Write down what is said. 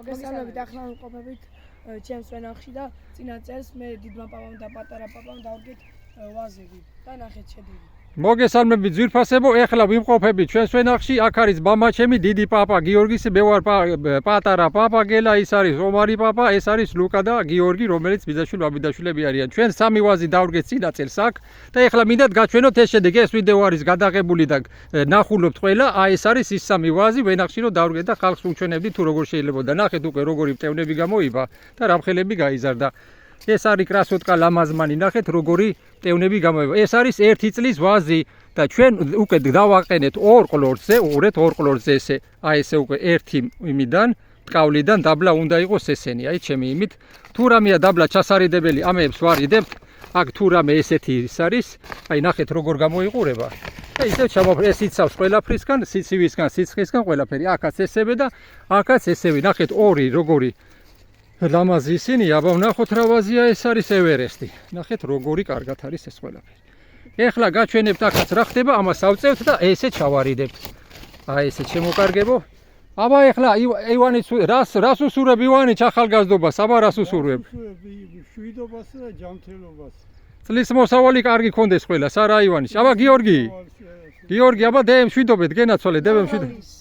მოგესალმებით, ახლა ვიმყოფებით ჩემს ვენახში და წინა წელს მე დიდმა პაპამ და პატარა პაპამ დავდგეთ ვაზები და ნახეთ შედეგი. მოგესალმებით ძვირფასებო, ეხლა ვიმყოფებით ჩვენს ვენახში, აქ არის მამაჩემი დიდი პაპა გიორგის, მე ვარ პატარა პაპა გელა, ის არის ომარი პაპა, ეს არის ლუკა და გიორგი, რომელიც ბიძაშვილი ბაბიდაშვილები არიან. ჩვენ სამი ვაზი დავდგეთ წინა წელს აქ და ეხლა მინდათ გაჩვენოთ ეს შედეგი. ეს ვიდეო არის გადაღებული და ნახულობთ ყველა. ეს არის ის სამი ვაზი ვენახში რომ დავდგეთ და ხალხს უჩვენებდით თუ როგორ შეიძლება და ნახეთ უკვე როგორი მტევნები გამოივა და რამხელები გაიზარდა. ეს არის კრასოტკა ლამაზმანი, ნახეთ როგორი მტევნები გამოივა. ეს არის 1 წლის ვაზი და ჩვენ უკვე დავაყენეთ 2 ყლორზე, უყურეთ 2 ყლორზე ესე. ესე უკვე 1 იმიდან, ტკავლიდან დაბლა უნდა იყოს ესენი. ჩემი იმით. თუ რამეა დაბლა ჩასარიდებელი, ამეებს ვარიდებთ. აქ თუ რამე ესეთი ის არის, ნახეთ როგორ გამოიყურება. და ისევ ჩამოფრე, ეს იცავს ყველაფრისგან, სიცივისგან, სიცხისგან ყველაფერი. აქაც ესევე და აქაც ესევე. ნახეთ 2 როგორი ლამაზი ისინი, აბა ვნახოთ რა ვაზია, ეს არის ევერესტი. ნახეთ როგორი კარგად არის ეს ყველაფერი. ეხლა გაჩვენებთ აქაც რა ხდება, ამას ავწევთ და ესე ჩავარიდებთ. ესე შემოკარგებო. აბა ეხლა ივანიც რას უსურებ ივანი ახალგაზრდობას, აბა რას უსურებ? შვიდობას და ჯანმრთელობას. წლის მოსავალი კარგი კონდეს ყველას, არა ივანის. აბა გიორგი, აბა დემ შვიდობეთ, გენაცვალე, დემ შვიდობეთ.